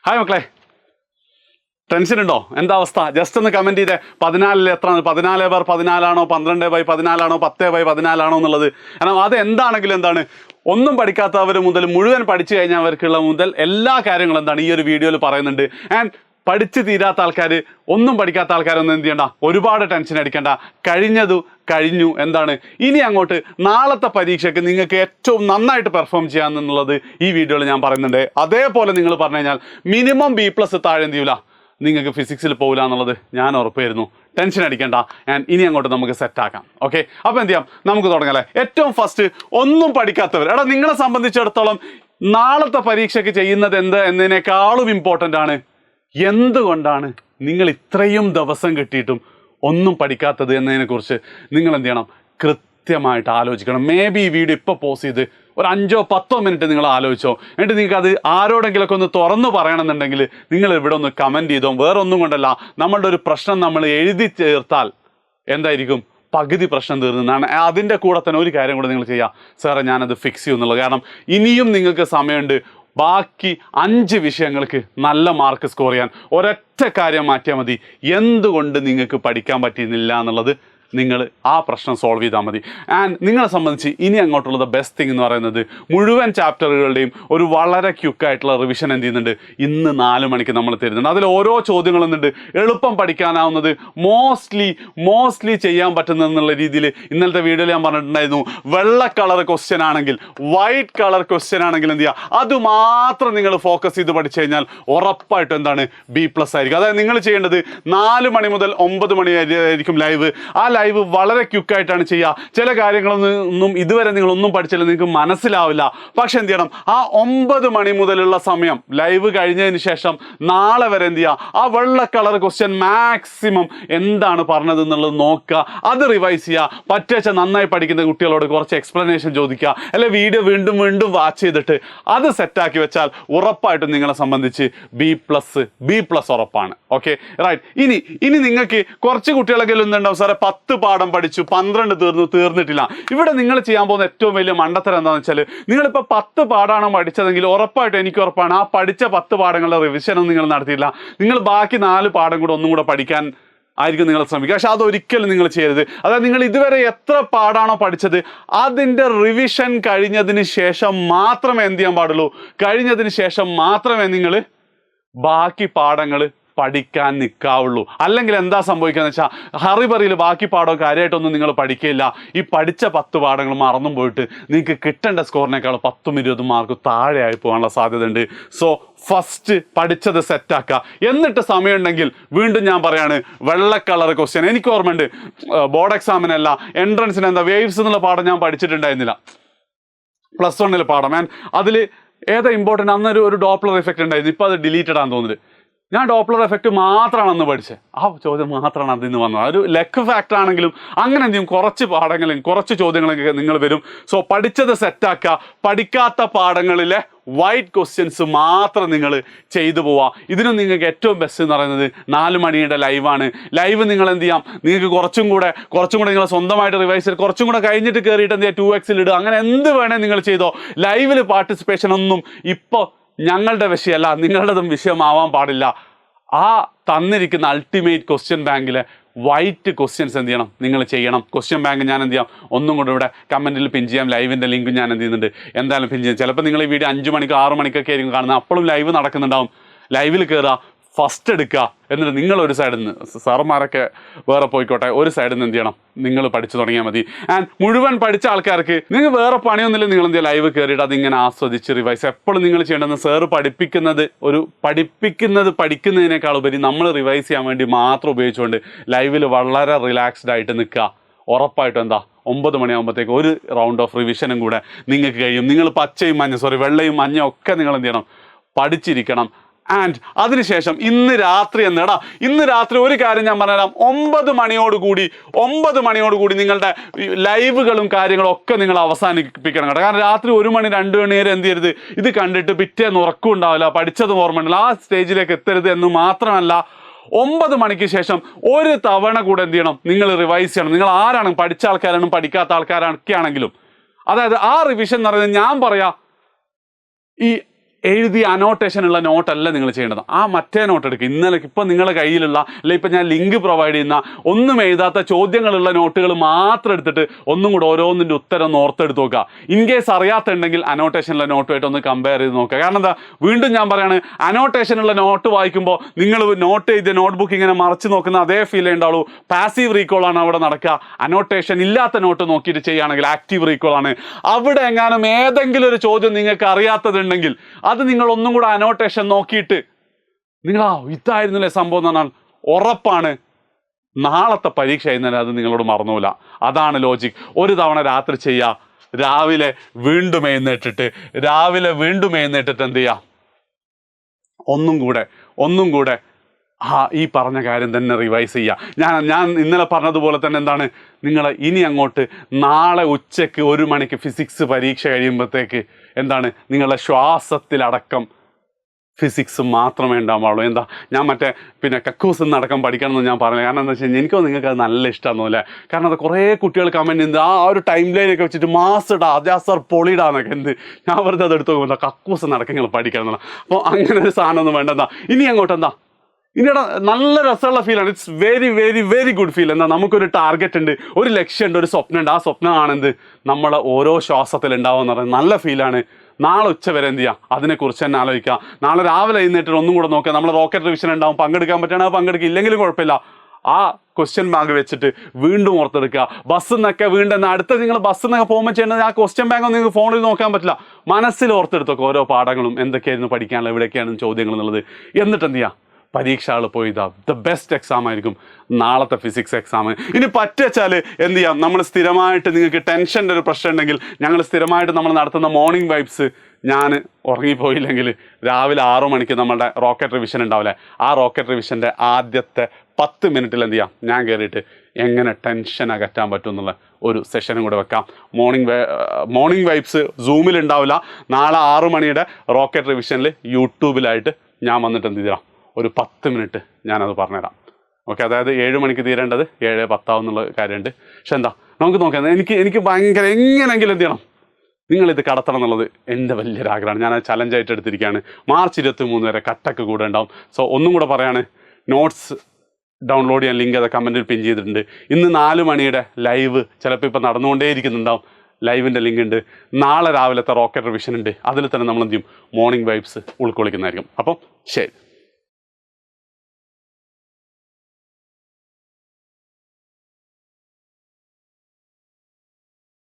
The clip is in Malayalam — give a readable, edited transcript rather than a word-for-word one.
ഹായ് മക്കളെ, ടെൻഷൻ ഉണ്ടോ? എന്താ അവസ്ഥ? ജസ്റ്റ് ഒന്ന് കമൻറ്റ് ചെയ്തേ. 14 എത്രയാണ്? 14/14 ആണോ, 12/14 ആണോ, 10/14 എന്നുള്ളത്? കാരണം അത് എന്താണെങ്കിലും എന്താണ്, ഒന്നും പഠിക്കാത്തവർ മുതൽ മുഴുവൻ പഠിച്ചു കഴിഞ്ഞവർക്കുള്ള മുതൽ എല്ലാ കാര്യങ്ങളും എന്താണ് ഈ ഒരു വീഡിയോയിൽ പറയുന്നുണ്ട്. ആൻഡ് പഠിച്ച് തീരാത്ത ആൾക്കാർ, ഒന്നും പഠിക്കാത്ത ആൾക്കാരൊന്നും എന്ത് ചെയ്യണ്ട, ഒരുപാട് ടെൻഷൻ അടിക്കണ്ട. കഴിഞ്ഞു. എന്താണ് ഇനി അങ്ങോട്ട് നാളത്തെ പരീക്ഷയ്ക്ക് നിങ്ങൾക്ക് ഏറ്റവും നന്നായിട്ട് പെർഫോം ചെയ്യാമെന്നുള്ളത് ഈ വീഡിയോയിൽ ഞാൻ പറയുന്നുണ്ട്. അതേപോലെ നിങ്ങൾ പറഞ്ഞു കഴിഞ്ഞാൽ മിനിമം B+ താഴെ എന്ത് ചെയ്യൂല, നിങ്ങൾക്ക് ഫിസിക്സിൽ പോകില്ല എന്നുള്ളത് ഞാൻ ഉറപ്പായിരുന്നു. ടെൻഷൻ അടിക്കേണ്ട, ഇനി അങ്ങോട്ട് നമുക്ക് സെറ്റാക്കാം. ഓക്കെ, അപ്പോൾ എന്ത് ചെയ്യാം, നമുക്ക് തുടങ്ങാം. ഏറ്റവും ഫസ്റ്റ്, ഒന്നും പഠിക്കാത്തവർ, നിങ്ങളെ സംബന്ധിച്ചിടത്തോളം നാളത്തെ പരീക്ഷയ്ക്ക് ചെയ്യുന്നത് എന്ത് എന്നതിനേക്കാളും ഇമ്പോർട്ടൻ്റ് ആണ് എന്തുകൊണ്ടാണ് നിങ്ങൾ ഇത്രയും ദിവസം കിട്ടിയിട്ടും ഒന്നും പഠിക്കാത്തത് എന്നതിനെക്കുറിച്ച് നിങ്ങൾ എന്ത് ചെയ്യണം, കൃത്യമായിട്ട് ആലോചിക്കണം. മേ ബി ഈ വീഡിയോ ഇപ്പോൾ പോസ്റ്റ് ചെയ്ത് ഒരു 5-10 മിനിറ്റ് നിങ്ങൾ ആലോചിച്ചോ. എന്നിട്ട് നിങ്ങൾക്ക് അത് ആരോടെങ്കിലൊക്കെ ഒന്ന് തുറന്നു പറയണമെന്നുണ്ടെങ്കിൽ നിങ്ങൾ ഇവിടെ ഒന്ന് കമൻറ്റ് ചെയ്തോ. വേറെ ഒന്നും കൊണ്ടല്ല, നമ്മളുടെ ഒരു പ്രശ്നം നമ്മൾ എഴുതി ചേർത്താൽ എന്തായിരിക്കും, പകുതി പ്രശ്നം തീർന്നതാണ്. അതിൻ്റെ കൂടെ തന്നെ ഒരു കാര്യം കൂടെ നിങ്ങൾ ചെയ്യുക, സാറേ ഞാനത് ഫിക്സ് ചെയ്യും എന്നുള്ളത്. കാരണം ഇനിയും നിങ്ങൾക്ക് സമയമുണ്ട്. ബാക്കി 5 വിഷയങ്ങൾക്ക് നല്ല മാർക്ക് സ്കോർ ചെയ്യാൻ ഒരൊറ്റ കാര്യം മാറ്റിയാൽ മതി. എന്തുകൊണ്ട് നിങ്ങൾക്ക് പഠിക്കാൻ പറ്റിയിരുന്നില്ല എന്നുള്ളത് നിങ്ങൾ ആ പ്രശ്നം സോൾവ് ചെയ്താൽ മതി. ആൻഡ് നിങ്ങളെ സംബന്ധിച്ച് ഇനി അങ്ങോട്ടുള്ളത് ബെസ്റ്റ് തിങ് എന്ന് പറയുന്നത്, മുഴുവൻ ചാപ്റ്ററുകളുടെയും ഒരു വളരെ ക്യുക്കായിട്ടുള്ള റിവിഷൻ എന്ത് ചെയ്യുന്നുണ്ട്, ഇന്ന് 4 മണിക്ക് നമ്മൾ തരുന്നുണ്ട്. അതിൽ ഓരോ ചോദ്യങ്ങൾ എന്തുണ്ട്, എളുപ്പം പഠിക്കാനാവുന്നത്, മോസ്റ്റ്ലി ചെയ്യാൻ പറ്റുന്നതെന്നുള്ള രീതിയിൽ ഇന്നലത്തെ വീഡിയോയിൽ ഞാൻ പറഞ്ഞിട്ടുണ്ടായിരുന്നു. വെള്ള കളർ ക്വസ്റ്റ്യൻ ആണെങ്കിൽ, വൈറ്റ് കളർ ക്വസ്റ്റ്യൻ ആണെങ്കിൽ എന്ത് ചെയ്യുക, അതുമാത്രം നിങ്ങൾ ഫോക്കസ് ചെയ്ത് പഠിച്ചു കഴിഞ്ഞാൽ ഉറപ്പായിട്ടും എന്താണ്, B+ ആയിരിക്കും. അതായത് നിങ്ങൾ ചെയ്യേണ്ടത് 4 മണി മുതൽ 9 മണി ആയിരിക്കും ലൈവ്. ആ ലൈവ് വളരെ ക്യുക്കായിട്ടാണ് ചെയ്യുക. ചില കാര്യങ്ങളൊന്നും ഇതുവരെ നിങ്ങളൊന്നും പഠിച്ചില്ല, നിങ്ങൾക്ക് മനസ്സിലാവില്ല. പക്ഷെ എന്ത് ചെയ്യണം, ആ 9 മണി മുതലുള്ള സമയം ലൈവ് കഴിഞ്ഞതിന് ശേഷം നാളെ വരെ എന്ത് ചെയ്യുക, ആ വെള്ള കളർ ക്വസ്റ്റ്യൻ മാക്സിമം എന്താണ് പറഞ്ഞത് എന്നുള്ളത് നോക്കുക, അത് റിവൈസ് ചെയ്യുക. പറ്റുവെച്ച നന്നായി പഠിക്കുന്ന കുട്ടികളോട് കുറച്ച് എക്സ്പ്ലനേഷൻ ചോദിക്കുക, അല്ലെ വീഡിയോ വീണ്ടും വാച്ച് ചെയ്തിട്ട് അത് സെറ്റാക്കി വെച്ചാൽ ഉറപ്പായിട്ടും നിങ്ങളെ സംബന്ധിച്ച് B+ ഉറപ്പാണ്. Okay, right. ഇനി നിങ്ങൾക്ക് കുറച്ച് കുട്ടികളൊക്കെ എന്തുണ്ടാവും, സാറേ 10 പാഠം പഠിച്ചു, 12 തീർന്നിട്ടില്ല. ഇവിടെ നിങ്ങൾ ചെയ്യാൻ പോകുന്ന ഏറ്റവും വലിയ മണ്ടത്തരം എന്താണെന്ന് വെച്ചാൽ, നിങ്ങളിപ്പോൾ 10 പാഠമാണ് പഠിച്ചതെങ്കിൽ ഉറപ്പായിട്ടും എനിക്ക് ഉറപ്പാണ് ആ പഠിച്ച 10 പാഠങ്ങളുടെ റിവിഷനൊന്നും നിങ്ങൾ നടത്തിയില്ല. നിങ്ങൾ ബാക്കി 4 പാഠം കൂടെ ഒന്നും കൂടെ പഠിക്കാൻ ആയിരിക്കും നിങ്ങൾ ശ്രമിക്കുക. പക്ഷെ അതൊരിക്കലും നിങ്ങൾ ചെയ്യരുത്. അതായത് നിങ്ങൾ ഇതുവരെ എത്ര പാഠാണോ പഠിച്ചത് അതിൻ്റെ റിവിഷൻ കഴിഞ്ഞതിന് ശേഷം മാത്രമേ എന്ത് ചെയ്യാൻ പാടുള്ളൂ, കഴിഞ്ഞതിന് ശേഷം മാത്രമേ നിങ്ങൾ ബാക്കി പാഠങ്ങൾ പഠിക്കാൻ നിൽക്കാവുള്ളൂ. അല്ലെങ്കിൽ എന്താ സംഭവിക്കുകയെന്ന് വെച്ചാൽ, ഹറിബറിയിൽ ബാക്കി പാഠം കാര്യമായിട്ടൊന്നും നിങ്ങൾ പഠിക്കില്ല. ഈ പഠിച്ച 10 പാഠങ്ങൾ മറന്നും പോയിട്ട് നിങ്ങൾക്ക് കിട്ടേണ്ട സ്കോറിനേക്കാൾ 10-20 മാർക്ക് താഴെയായി പോകാനുള്ള സാധ്യത ഉണ്ട്. സോ ഫസ്റ്റ് പഠിച്ചത് സെറ്റാക്കുക. എന്നിട്ട് സമയമുണ്ടെങ്കിൽ വീണ്ടും ഞാൻ പറയാണ്, വെള്ള കളർ ക്വസ്റ്റ്യൻ. എനിക്ക് ഓർമ്മയുണ്ട്, ബോർഡ് എക്സാമിനല്ല എൻട്രൻസിന് എന്താ വേവ്സ് എന്നുള്ള പാഠം ഞാൻ പഠിച്ചിട്ടുണ്ടായിരുന്നില്ല, +1 പാഠം. അതിൽ ഏതാ ഇമ്പോർട്ടൻ്റ്, അന്നൊരു ഡോപ്ലർ എഫക്റ്റ് ഉണ്ടായിരുന്നു. ഇപ്പോൾ അത് ഡിലീറ്റഡ് ആണെന്ന് തോന്നുന്നത്. ഞാൻ ഡോപ്ലർ എഫക്റ്റ് മാത്രമാണ് അന്ന് പഠിച്ചത്. ആ ചോദ്യം മാത്രമാണ് അതിൽ നിന്ന് വന്നത്. ഒരു ലക്ക് ഫാക്ടർ ആണെങ്കിലും അങ്ങനെ എന്തെങ്കിലും കുറച്ച് പാഠങ്ങളും കുറച്ച് ചോദ്യങ്ങളൊക്കെ നിങ്ങൾ വരും. സോ പഠിച്ചത് സെറ്റാക്കുക. പഠിക്കാത്ത പാഠങ്ങളിലെ വൈറ്റ് ക്വസ്റ്റ്യൻസ് മാത്രം നിങ്ങൾ ചെയ്തു പോവുക. ഇതിനും നിങ്ങൾക്ക് ഏറ്റവും ബെസ്റ്റ് എന്ന് പറയുന്നത് 4 മണിയുടെ ലൈവാണ്. ലൈവ് നിങ്ങൾ എന്ത് ചെയ്യാം, നിങ്ങൾക്ക് കുറച്ചും കൂടെ നിങ്ങൾ സ്വന്തമായിട്ട് റിവൈസ് ചെയ്ത് കുറച്ചും കൂടെ കഴിഞ്ഞിട്ട് കയറിയിട്ട് എന്ത് ചെയ്യുക, 2x ഇടുക, അങ്ങനെ എന്ത് വേണേൽ നിങ്ങൾ ചെയ്തോ. ലൈവിൽ പാർട്ടിസിപ്പേഷൻ ഒന്നും ഇപ്പോൾ ഞങ്ങളുടെ വിഷയമല്ല, നിങ്ങളുടേതും വിഷയമാവാൻ പാടില്ല. ആ തന്നിരിക്കുന്ന അൾട്ടിമേറ്റ് ക്വസ്റ്റ്യൻ ബാങ്കിലെ വൈറ്റ് ക്വസ്റ്റ്യൻസ് എന്ത് ചെയ്യണം, നിങ്ങൾ ചെയ്യണം. ക്വസ്റ്റ്യൻ ബാങ്ക് ഞാൻ എന്ത് ചെയ്യാം, ഒന്നും കൂടെ ഇവിടെ കമൻറ്റിൽ പിൻ ചെയ്യാം. ലൈവിൻ്റെ ലിങ്ക് ഞാൻ എന്ത് ചെയ്യുന്നുണ്ട്, എന്തായാലും പിൻ ചെയ്യാം. ചിലപ്പോൾ നിങ്ങൾ ഈ വീഡിയോ 5 മണിക്ക് 6 മണിക്കൊക്കെ ആയിരിക്കും കാണുന്നത്. അപ്പോഴും ലൈവ് നടക്കുന്നുണ്ടാവും. ലൈവിൽ കയറുക, ഫസ്റ്റ് എടുക്കുക, എന്നിട്ട് നിങ്ങൾ ഒരു സൈഡിൽ നിന്ന്, സാറന്മാരൊക്കെ വേറെ പോയിക്കോട്ടെ, ഒരു സൈഡിൽ നിന്ന് എന്ത് ചെയ്യണം, നിങ്ങൾ പഠിച്ചു തുടങ്ങിയാൽ മതി. ആൻഡ് മുഴുവൻ പഠിച്ച ആൾക്കാർക്ക് നിങ്ങൾ വേറെ പണിയൊന്നുമില്ല, നിങ്ങൾ എന്ത് ചെയ്യുക, ലൈവ് കയറിയിട്ട് അതിങ്ങനെ ആസ്വദിച്ച് റിവൈസ്. എപ്പോഴും നിങ്ങൾ ചെയ്യേണ്ടത്, സാറ് പഠിപ്പിക്കുന്നതിനേക്കാൾ ഉപരി നമ്മൾ റിവൈസ് ചെയ്യാൻ വേണ്ടി മാത്രം ഉപയോഗിച്ചുകൊണ്ട് ലൈവിൽ വളരെ റിലാക്സ്ഡ് ആയിട്ട് നിൽക്കുക. ഉറപ്പായിട്ടും എന്താ, 9 മണിയാകുമ്പോഴത്തേക്ക് ഒരു റൗണ്ട് ഓഫ് റിവിഷനും കൂടെ നിങ്ങൾക്ക് കഴിയും. നിങ്ങൾ വെള്ളയും മഞ്ഞയും ഒക്കെ നിങ്ങൾ എന്ത് ചെയ്യണം, പഠിച്ചിരിക്കണം. ആൻഡ് അതിനുശേഷം ഇന്ന് രാത്രി ഒരു കാര്യം ഞാൻ പറഞ്ഞുതരാം. 9 മണിയോടുകൂടി നിങ്ങളുടെ ലൈവുകളും കാര്യങ്ങളും ഒക്കെ നിങ്ങൾ അവസാനിപ്പിക്കണം കേട്ടോ. കാരണം രാത്രി 1 മണി 2 മണി വരെ എന്ത് ചെയ്യരുത്, ഇത് കണ്ടിട്ട് പിറ്റേന്ന് ഉറക്കം ഉണ്ടാവില്ല, പഠിച്ചതും ഓർമ്മ ഉണ്ടല്ലോ, ആ സ്റ്റേജിലേക്ക് എത്തരുത്. എന്ന് മാത്രമല്ല, 9 മണിക്ക് ശേഷം ഒരു തവണ കൂടെ എന്ത് ചെയ്യണം, നിങ്ങൾ റിവൈസ് ചെയ്യണം. നിങ്ങൾ ആരാണ്, പഠിച്ച ആൾക്കാരാണ് പഠിക്കാത്ത ആൾക്കാരൊക്കെ ആണെങ്കിലും. അതായത് ആ റിവിഷൻ എന്ന് പറയുന്നത്, ഞാൻ പറയാം, ഈ എഴുതി അനോട്ടേഷനുള്ള നോട്ടല്ല നിങ്ങൾ ചെയ്യേണ്ടത്. ആ മറ്റേ നോട്ട് എടുക്കുക. ഇന്നലെ ഇപ്പം നിങ്ങളുടെ കയ്യിലുള്ള, അല്ലെങ്കിൽ ഇപ്പം ഞാൻ ലിങ്ക് പ്രൊവൈഡ് ചെയ്യുന്ന ഒന്നും എഴുതാത്ത ചോദ്യങ്ങളുള്ള നോട്ടുകൾ മാത്രം എടുത്തിട്ട് ഒന്നും കൂടെ ഓരോന്നിൻ്റെ ഉത്തരം ഒന്ന് ഓർത്തെടുത്ത് നോക്കുക. ഇൻ കേസ് അറിയാത്തുണ്ടെങ്കിൽ അനോട്ടേഷനുള്ള നോട്ടുമായിട്ട് ഒന്ന് കമ്പയർ ചെയ്ത് നോക്കുക. കാരണം എന്താ, വീണ്ടും ഞാൻ പറയാണ്, അനോട്ടേഷനുള്ള നോട്ട് വായിക്കുമ്പോൾ നിങ്ങൾ നോട്ട് ചെയ്ത് നോട്ട്ബുക്ക് ഇങ്ങനെ മറച്ച് നോക്കുന്ന അതേ ഫീൽ ഉണ്ടാവുള്ളൂ. പാസീവ് റീകോളാണ് അവിടെ നടക്കുക. അനോട്ടേഷൻ ഇല്ലാത്ത നോട്ട് നോക്കിയിട്ട് ചെയ്യുകയാണെങ്കിൽ ആക്റ്റീവ് റീകോളാണ്. അവിടെ എങ്ങാനും ഏതെങ്കിലും ഒരു ചോദ്യം നിങ്ങൾക്ക് അറിയാത്തതുണ്ടെങ്കിൽ അത് നിങ്ങൾ ഒന്നും കൂടെ അനോട്ടേഷൻ നോക്കിയിട്ട് നിങ്ങൾ ഇതായിരുന്നില്ലേ സംഭവം എന്ന് പറഞ്ഞാൽ ഉറപ്പാണ് നാളത്തെ പരീക്ഷ എഴുതുന്നതിന് അത് നിങ്ങളോട് മറന്നൂല. അതാണ് ലോജിക്. ഒരു തവണ രാത്രി ചെയ്യുക, രാവിലെ വീണ്ടും എഴുന്നേറ്റിട്ട് എന്ത് ചെയ്യുക, ഒന്നും കൂടെ ഈ പറഞ്ഞ കാര്യം തന്നെ റിവൈസ് ചെയ്യുക. ഞാൻ ഇന്നലെ പറഞ്ഞതുപോലെ തന്നെ എന്താണ്, നിങ്ങൾ ഇനി അങ്ങോട്ട് നാളെ ഉച്ചയ്ക്ക് 1 മണിക്ക് ഫിസിക്സ് പരീക്ഷ കഴിയുമ്പോഴത്തേക്ക് എന്താണ്, നിങ്ങളുടെ ശ്വാസത്തിലടക്കം ഫിസിക്സ് മാത്രമേ ഉണ്ടാവുള്ളൂ. എന്താ, ഞാൻ മറ്റേ കക്കൂസ് എന്നടക്കം പഠിക്കണമെന്ന് ഞാൻ പറഞ്ഞു. കാരണം എന്താ വെച്ച് കഴിഞ്ഞാൽ എനിക്കോ നിങ്ങൾക്ക് അത് നല്ല ഇഷ്ടമാണെന്നല്ലേ. കാരണം അത് കുറേ കുട്ടികൾ കമൻറ്റ് ചെയ്യുന്നത് ആ ഒരു ടൈം ലൈനൊക്കെ വെച്ചിട്ട് മാസിടാ അജാ സർ പൊളിയിടാന്നൊക്കെ. ഞാൻ വെറുതെ അത് എടുത്ത് നോക്കുമ്പോൾ കക്കൂസ് നടക്കം നിങ്ങൾ പഠിക്കണം എന്നുള്ള. അപ്പോൾ അങ്ങനെ ഒരു സാധനമൊന്നും വേണ്ട. ഇനി അങ്ങോട്ട് ഇനിയുടെ നല്ല രസമുള്ള ഫീലാണ്. It's very very very good feel. എന്താ, നമുക്കൊരു ടാർഗറ്റ് ഉണ്ട്, ഒരു ലക്ഷ്യമുണ്ട്, ഒരു സ്വപ്നമുണ്ട്. ആ സ്വപ്നമാണെന്ത് നമ്മളെ ഓരോ ശ്വാസത്തിൽ ഉണ്ടാവുമെന്ന് പറയുന്നത് നല്ല ഫീലാണ്. നാളെ ഉച്ച വരെ എന്ത് ചെയ്യുക, അതിനെക്കുറിച്ച് തന്നെ ആലോചിക്കുക. നാളെ രാവിലെ എഴുന്നേറ്റ് ഒന്നും കൂടെ നോക്കുക. നമ്മൾ റോക്കറ്റ് റിവിഷൻ ഉണ്ടാവും, പങ്കെടുക്കാൻ പറ്റുകയാണെങ്കിൽ പങ്കെടുക്കുക, ഇല്ലെങ്കിലും കുഴപ്പമില്ല. ആ ക്വസ്റ്റ്യൻ ബാങ്ക് വെച്ചിട്ട് വീണ്ടും ഓർത്തെടുക്കുക. ബസ്സിൽ നിന്നൊക്കെ വീണ്ടും അടുത്ത നിങ്ങൾ ബസ്സിൽ നിന്നൊക്കെ പോകുമ്പോൾ ചെയ്യേണ്ടത് ആ ക്വസ്റ്റ്യൻ ബാങ്ക് ഒന്നും നിങ്ങൾക്ക് ഫോണിൽ നോക്കാൻ പറ്റില്ല. മനസ്സിൽ ഓർത്തെടുത്തൊക്കെ ഓരോ പാഠങ്ങളും എന്തൊക്കെയായിരുന്നു പഠിക്കാനുള്ളത്, എവിടെയൊക്കെയാണ് ചോദ്യങ്ങൾ എന്നുള്ളത്. എന്നിട്ട് എന്ത് ചെയ്യുക, പരീക്ഷകൾ പോയി ദ ബെസ്റ്റ് എക്സാം ആയിരിക്കും നാളത്തെ ഫിസിക്സ് എക്സാം. ഇനി പറ്റുവെച്ചാൽ എന്ത് ചെയ്യാം, നമ്മൾ സ്ഥിരമായിട്ട് നിങ്ങൾക്ക് ടെൻഷൻ്റെ ഒരു പ്രശ്നം ഉണ്ടെങ്കിൽ ഞങ്ങൾ സ്ഥിരമായിട്ട് നമ്മൾ നടത്തുന്ന മോർണിംഗ് വൈബ്സ്, ഞാൻ ഉറങ്ങിപ്പോയില്ലെങ്കിൽ രാവിലെ 6 മണിക്ക് നമ്മളുടെ റോക്കറ്റ് റിവിഷൻ ഉണ്ടാവില്ലേ, ആ റോക്കറ്റ് റിവിഷൻ്റെ ആദ്യത്തെ 10 മിനിറ്റിൽ എന്ത് ചെയ്യാം, ഞാൻ കയറിയിട്ട് എങ്ങനെ ടെൻഷൻ അകറ്റാൻ പറ്റും എന്നുള്ള ഒരു സെഷനും കൂടെ വെക്കാം. മോർണിംഗ് വൈബ്സ് സൂമിൽ ഉണ്ടാവില്ല. നാളെ 6 മണിയുടെ റോക്കറ്റ് റിവിഷനിൽ യൂട്യൂബിലായിട്ട് ഞാൻ വന്നിട്ട് എന്ത് ചെയ്യാം, ഒരു 10 മിനിറ്റ് ഞാനത് പറഞ്ഞുതരാം. ഓക്കെ, അതായത് 7 മണിക്ക് തീരേണ്ടത് 7:10 എന്നുള്ള കാര്യമുണ്ട്. പക്ഷെ എന്താ, നമുക്ക് നോക്കാം. എനിക്ക് ഭയങ്കര എങ്ങനെയെങ്കിലും എന്ത് ചെയ്യണം, നിങ്ങളിത് കടത്തണം എന്നുള്ളത് എൻ്റെ വലിയൊരാഗ്രഹമാണ്. ഞാൻ ചലഞ്ചായിട്ട് എടുത്തിരിക്കുകയാണ്. മാർച്ച് 23 വരെ കട്ടക്ക് കൂടെ ഉണ്ടാവും. സോ ഒന്നും കൂടെ പറയാണ്, നോട്ട്സ് ഡൗൺലോഡ് ചെയ്യാൻ ലിങ്ക് അത് കമൻറ്റിൽ പിൻ ചെയ്തിട്ടുണ്ട്. ഇന്ന് 4 മണിയുടെ ലൈവ് ചിലപ്പോൾ ഇപ്പോൾ നടന്നുകൊണ്ടേ ഇരിക്കുന്നുണ്ടാവും. ലൈവിൻ്റെ ലിങ്ക് ഉണ്ട്. നാളെ രാവിലത്തെ റോക്കറ്റ് റിവിഷൻ ഉണ്ട്. അതിൽ തന്നെ നമ്മൾ എന്ത് ചെയ്യും, മോർണിംഗ് വൈബ്സ് ഉൾക്കൊള്ളിക്കുന്നതായിരിക്കും. അപ്പം ശരി.